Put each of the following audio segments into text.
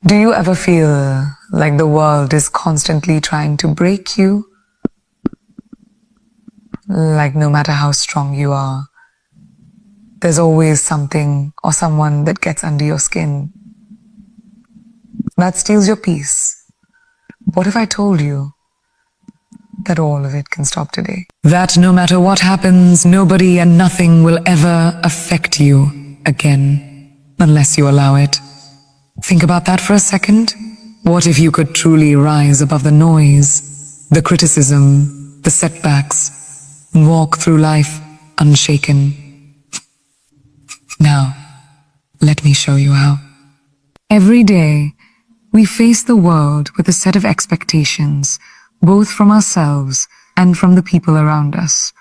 Do you ever feel like the world is constantly trying to break you? Like no matter how strong you are, there's always something or someone that gets under your skin that steals your peace. What if I told you that all of it can stop today? That no matter what happens, nobody and nothing will ever affect you again, unless you allow it. Think about that for a second. What if you could truly rise above the noise, the criticism, the setbacks, and walk through life unshaken? Now, let me show you how. Every day, we face the world with a set of expectations, both from ourselves and from the people around us.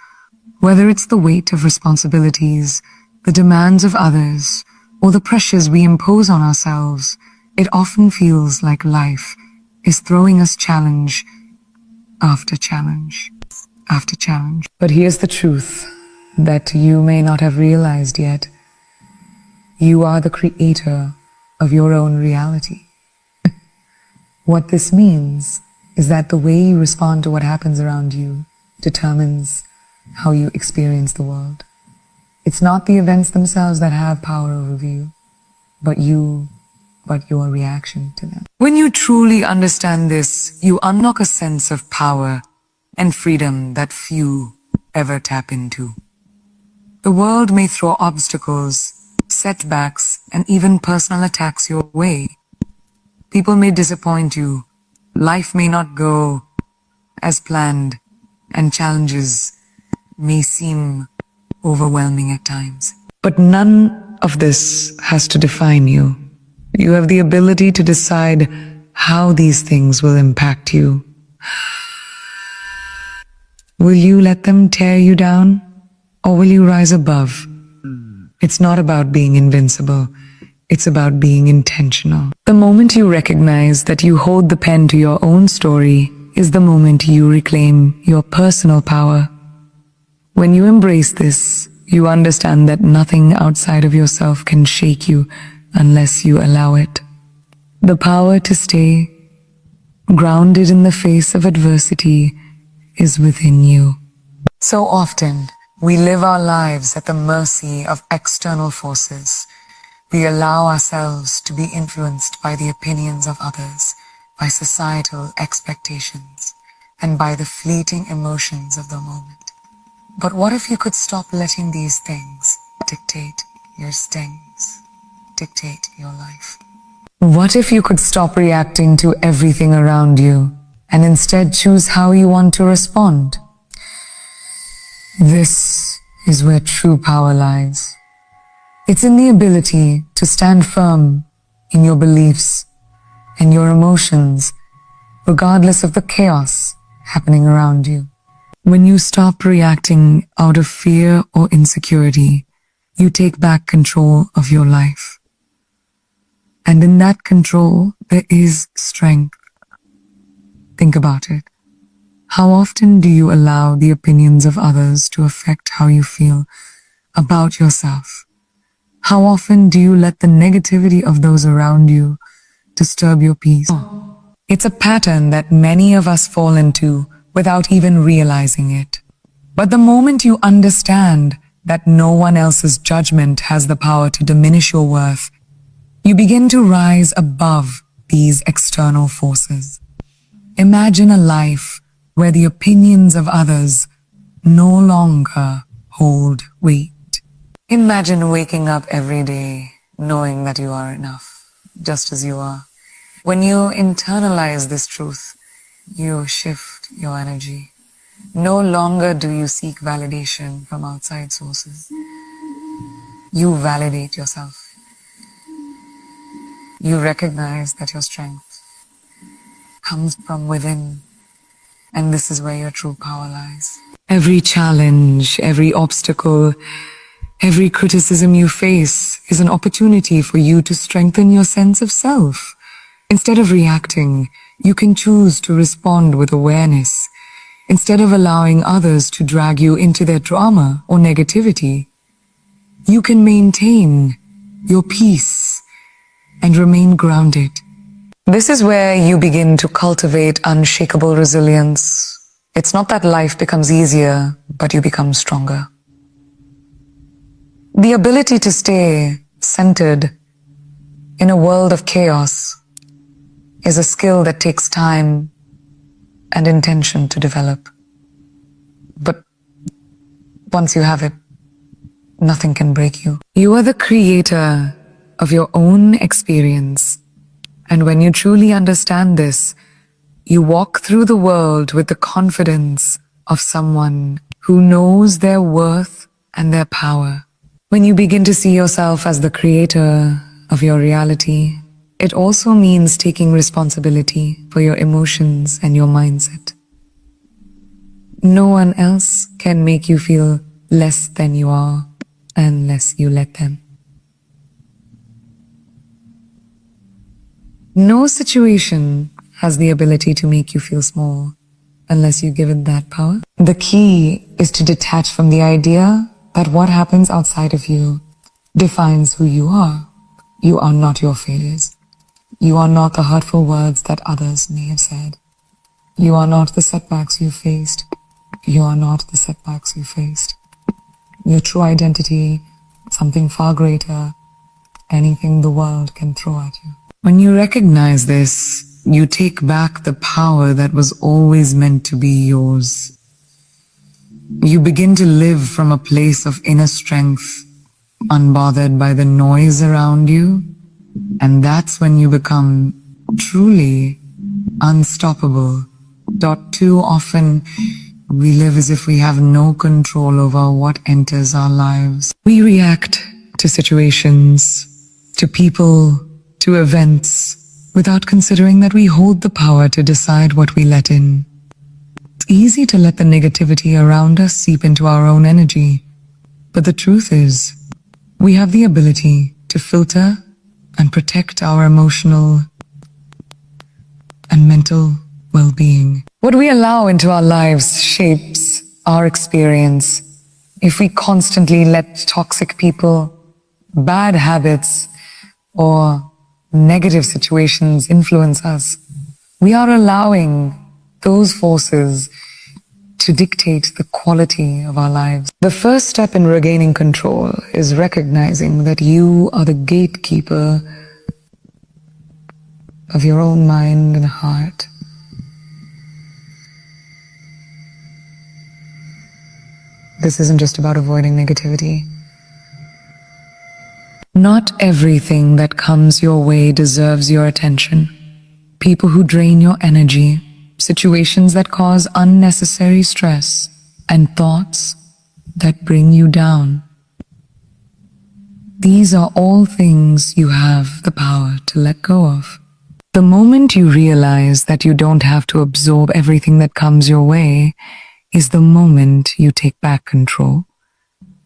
Whether it's the weight of responsibilities, the demands of others, or the pressures we impose on ourselves, it often feels like life is throwing us challenge after challenge after challenge. But here's the truth that you may not have realized yet. You are the creator of your own reality. What this means is that the way you respond to what happens around you determines how you experience the world. It's not the events themselves that have power over you, but your reaction to them. When you truly understand this, you unlock a sense of power and freedom that few ever tap into. The world may throw obstacles, setbacks, and even personal attacks your way. People may disappoint you, life may not go as planned, and challenges may seem overwhelming at times. But none of this has to define you. You have the ability to decide how these things will impact you. Will you let them tear you down, or will you rise above? It's not about being invincible. It's about being intentional. The moment you recognize that you hold the pen to your own story is the moment you reclaim your personal power. When you embrace this, you understand that nothing outside of yourself can shake you unless you allow it. The power to stay grounded in the face of adversity is within you. So often, we live our lives at the mercy of external forces. We allow ourselves to be influenced by the opinions of others, by societal expectations, and by the fleeting emotions of the moment. But what if you could stop letting these things dictate your stings, dictate your life? What if you could stop reacting to everything around you and instead choose how you want to respond? This is where true power lies. It's in the ability to stand firm in your beliefs and your emotions, regardless of the chaos happening around you. When you stop reacting out of fear or insecurity, you take back control of your life. And in that control, there is strength. Think about it. How often do you allow the opinions of others to affect how you feel about yourself? How often do you let the negativity of those around you disturb your peace? It's a pattern that many of us fall into without even realizing it. But the moment you understand that no one else's judgment has the power to diminish your worth, you begin to rise above these external forces. Imagine a life where the opinions of others no longer hold weight. Imagine waking up every day knowing that you are enough, just as you are. When you internalize this truth, you shift your energy. No longer do you seek validation from outside sources. You validate yourself. You recognize that your strength comes from within, and this is where your true power lies. Every challenge, every obstacle, every criticism you face is an opportunity for you to strengthen your sense of self. Instead of reacting, you can choose to respond with awareness. Instead of allowing others to drag you into their drama or negativity, you can maintain your peace and remain grounded This is where you begin to cultivate unshakable resilience. It's not that life becomes easier, but you become stronger. The ability to stay centered in a world of chaos is a skill that takes time and intention to develop. But once you have it, nothing can break you. You are the creator of your own experience. And when you truly understand this, you walk through the world with the confidence of someone who knows their worth and their power. When you begin to see yourself as the creator of your reality, it also means taking responsibility for your emotions and your mindset. No one else can make you feel less than you are unless you let them. No situation has the ability to make you feel small unless you give it that power. The key is to detach from the idea that what happens outside of you defines who you are. You are not your failures. You are not the hurtful words that others may have said. You are not the setbacks you faced. You are not the setbacks you faced. Your true identity, something far greater, anything the world can throw at you. When you recognize this, you take back the power that was always meant to be yours. You begin to live from a place of inner strength, unbothered by the noise around you, and that's when you become truly unstoppable. Too often, we live as if we have no control over what enters our lives. We react to situations, to people, to events, without considering that we hold the power to decide what we let in. It's easy to let the negativity around us seep into our own energy, but the truth is, we have the ability to filter and protect our emotional and mental well-being. What we allow into our lives shapes our experience. If we constantly let toxic people, bad habits, or negative situations influence us, we are allowing those forces to dictate the quality of our lives. The first step in regaining control is recognizing that you are the gatekeeper of your own mind and heart. This isn't just about avoiding negativity. Not everything that comes your way deserves your attention. People who drain your energy, situations that cause unnecessary stress, and thoughts that bring you down. These are all things you have the power to let go of. The moment you realize that you don't have to absorb everything that comes your way is the moment you take back control.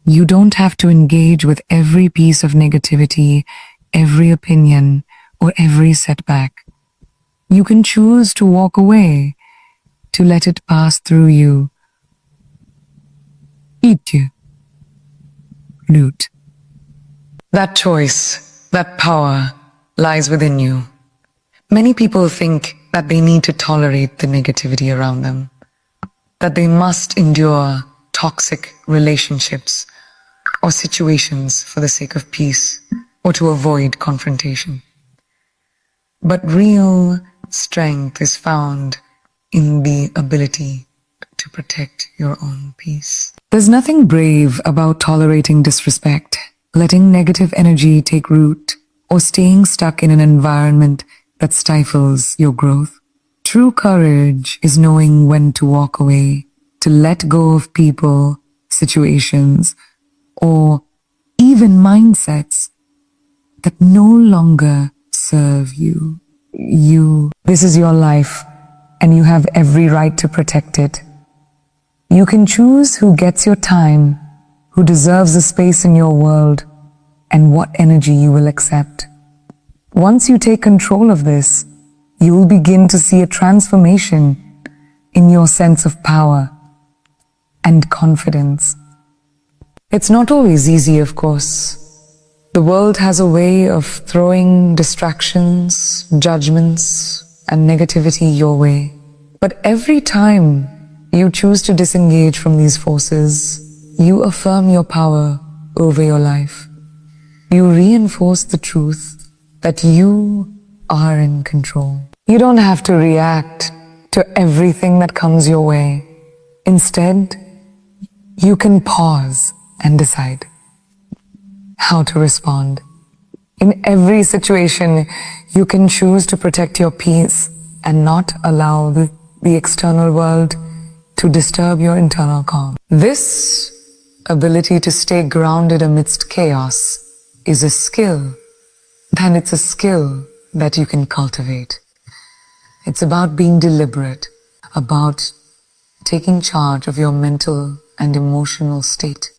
You don't have to engage with every piece of negativity, every opinion, or every setback. You can choose to walk away, to let it pass through you, eat you, loot. That choice, that power, lies within you. Many people think that they need to tolerate the negativity around them, that they must endure toxic relationships or situations for the sake of peace or to avoid confrontation. But real strength is found in the ability to protect your own peace. There's nothing brave about tolerating disrespect, letting negative energy take root, or staying stuck in an environment that stifles your growth. True courage is knowing when to walk away, to let go of people, situations, or even mindsets that no longer serve you. This is your life, and you have every right to protect it. You can choose who gets your time, who deserves a space in your world, and what energy you will accept. Once you take control of this, you will begin to see a transformation in your sense of power and confidence. It's not always easy, of course. The world has a way of throwing distractions, judgments, and negativity your way. But every time you choose to disengage from these forces, you affirm your power over your life. You reinforce the truth that you are in control. You don't have to react to everything that comes your way. Instead, you can pause and decide how to respond. In every situation, you can choose to protect your peace and not allow the external world to disturb your internal calm. This ability to stay grounded amidst chaos is a skill, and it's a skill that you can cultivate. It's about being deliberate, about taking charge of your mental and emotional state.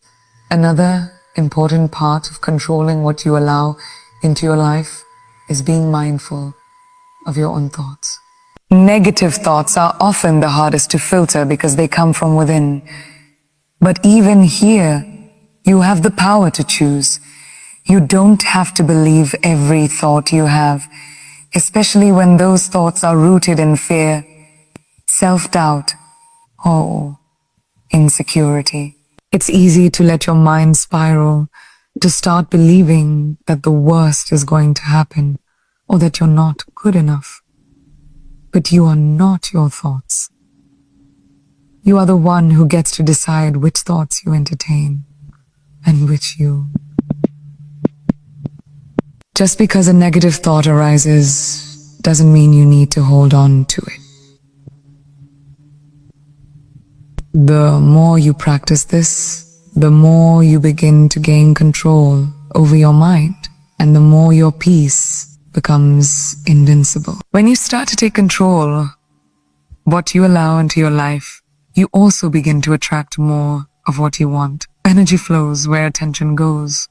Another important part of controlling what you allow into your life is being mindful of your own thoughts. Negative thoughts are often the hardest to filter because they come from within. But even here, you have the power to choose. You don't have to believe every thought you have, especially when those thoughts are rooted in fear, self-doubt, or insecurity. It's easy to let your mind spiral, to start believing that the worst is going to happen, or that you're not good enough. But you are not your thoughts. You are the one who gets to decide which thoughts you entertain and which you. Just because a negative thought arises doesn't mean you need to hold on to it. The more you practice this, the more you begin to gain control over your mind, and the more your peace becomes invincible. When you start to take control what you allow into your life, you also begin to attract more of what you want. Energy flows where attention goes.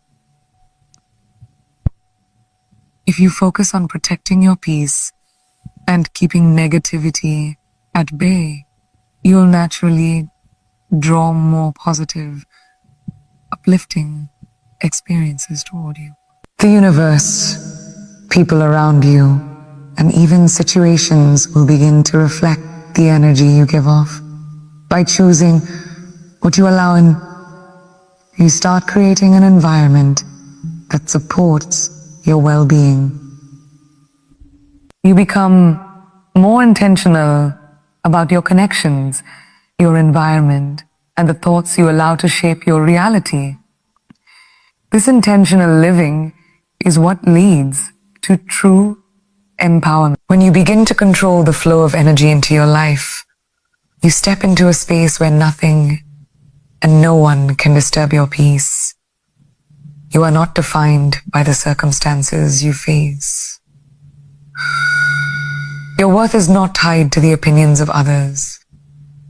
If you focus on protecting your peace and keeping negativity at bay, you'll naturally draw more positive, uplifting experiences toward you. The universe, people around you, and even situations will begin to reflect the energy you give off. By choosing what you allow in, you start creating an environment that supports your well-being. You become more intentional about your connections, your environment, and the thoughts you allow to shape your reality. This intentional living is what leads to true empowerment. When you begin to control the flow of energy into your life, you step into a space where nothing and no one can disturb your peace. You are not defined by the circumstances you face. Your worth is not tied to the opinions of others,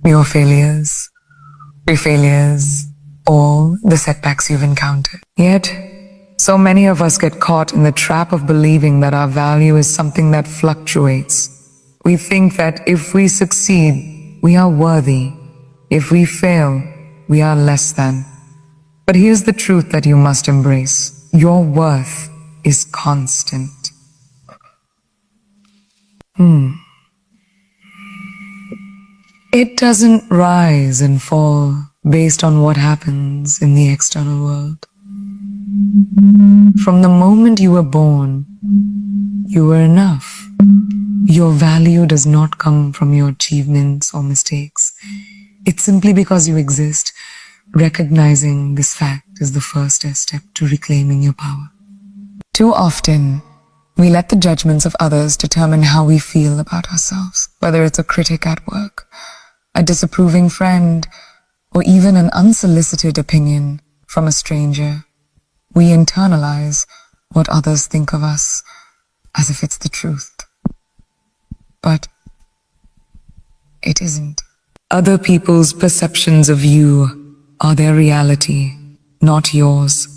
your failures, or the setbacks you've encountered. Yet, so many of us get caught in the trap of believing that our value is something that fluctuates. We think that if we succeed, we are worthy. If we fail, we are less than. But here's the truth that you must embrace. Your worth is constant. It doesn't rise and fall based on what happens in the external world. From the moment you were born, you were enough. Your value does not come from your achievements or mistakes. It's simply because you exist. Recognizing this fact is the first step to reclaiming your power. Too often, we let the judgments of others determine how we feel about ourselves, whether it's a critic at work, a disapproving friend, or even an unsolicited opinion from a stranger. We internalize what others think of us as if it's the truth. But it isn't. Other people's perceptions of you are their reality, not yours.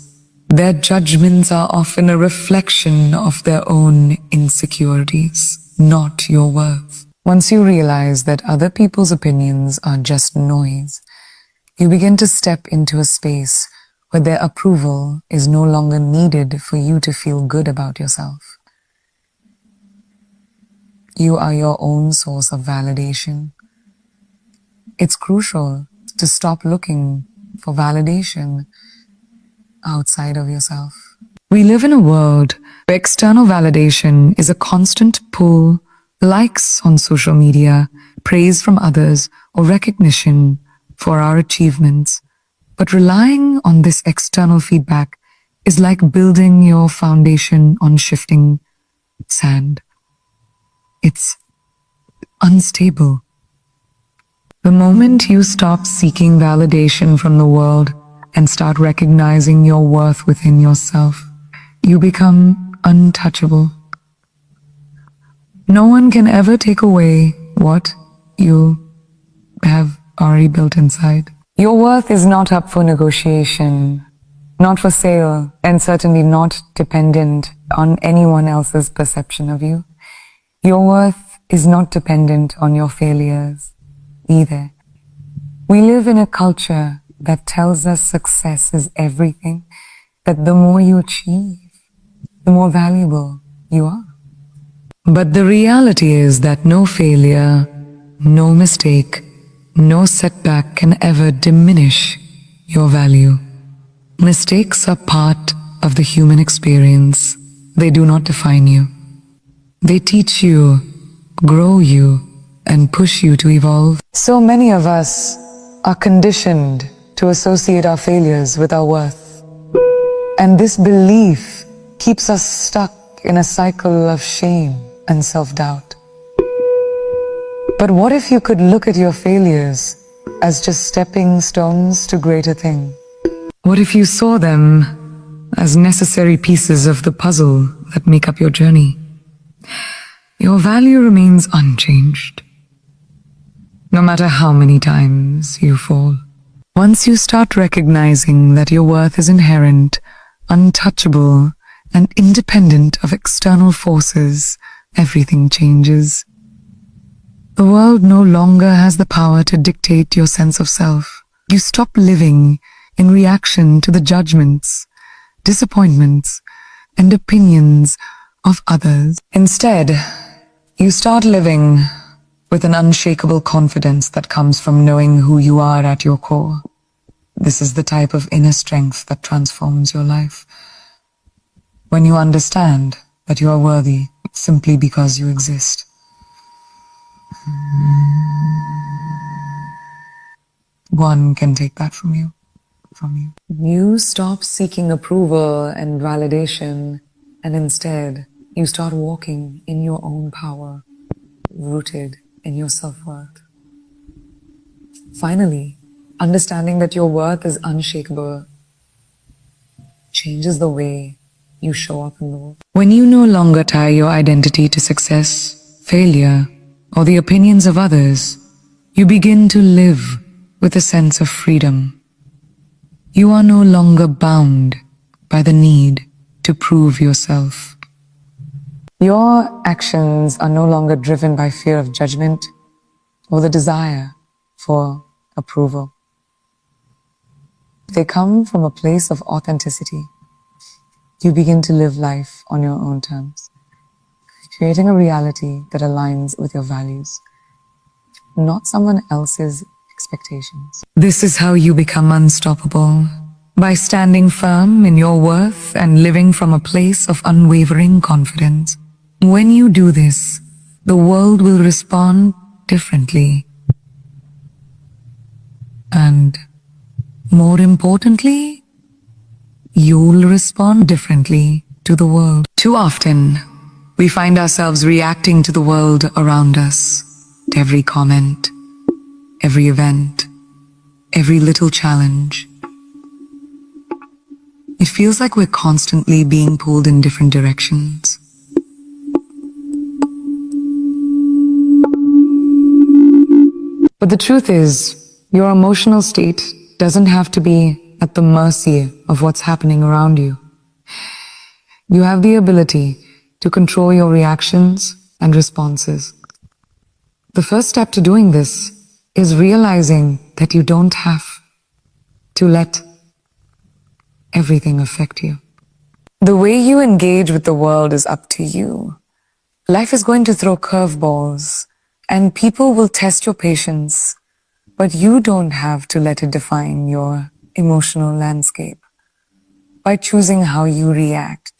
Their judgments are often a reflection of their own insecurities, not your worth. Once you realize that other people's opinions are just noise, you begin to step into a space where their approval is no longer needed for you to feel good about yourself. You are your own source of validation. It's crucial to stop looking for validation outside of yourself. We live in a world where external validation is a constant pull, likes on social media, praise from others, or recognition for our achievements. But relying on this external feedback is like building your foundation on shifting sand. It's unstable. The moment you stop seeking validation from the world and start recognizing your worth within yourself, you become untouchable. No one can ever take away what you have already built inside. Your worth is not up for negotiation, not for sale, and certainly not dependent on anyone else's perception of you. Your worth is not dependent on your failures either. We live in a culture that tells us success is everything, that the more you achieve, the more valuable you are. But the reality is that no failure, no mistake, no setback can ever diminish your value. Mistakes are part of the human experience. They do not define you. They teach you, grow you, and push you to evolve. So many of us are conditioned to associate our failures with our worth. And this belief keeps us stuck in a cycle of shame and self-doubt. But what if you could look at your failures as just stepping stones to greater things? What if you saw them as necessary pieces of the puzzle that make up your journey? Your value remains unchanged, no matter how many times you fall. Once you start recognizing that your worth is inherent, untouchable, and independent of external forces, everything changes. The world no longer has the power to dictate your sense of self. You stop living in reaction to the judgments, disappointments, and opinions of others. Instead, you start living with an unshakable confidence that comes from knowing who you are at your core. This is the type of inner strength that transforms your life. When you understand that you are worthy simply because you exist. One can take that from you. You stop seeking approval and validation, and instead you start walking in your own power, rooted in your self-worth. Finally, understanding that your worth is unshakable changes the way you show up in the world. When you no longer tie your identity to success, failure, or the opinions of others, you begin to live with a sense of freedom. You are no longer bound by the need to prove yourself. Your actions are no longer driven by fear of judgment or the desire for approval. They come from a place of authenticity. You begin to live life on your own terms, creating a reality that aligns with your values, not someone else's expectations. This is how you become unstoppable, by standing firm in your worth and living from a place of unwavering confidence. When you do this, the world will respond differently. And more importantly, you'll respond differently to the world. Too often, we find ourselves reacting to the world around us, to every comment, every event, every little challenge. It feels like we're constantly being pulled in different directions. But the truth is, your emotional state doesn't have to be at the mercy of what's happening around you. You have the ability to control your reactions and responses. The first step to doing this is realizing that you don't have to let everything affect you. The way you engage with the world is up to you. Life is going to throw curveballs, and people will test your patience, but you don't have to let it define your emotional landscape. By choosing how you react,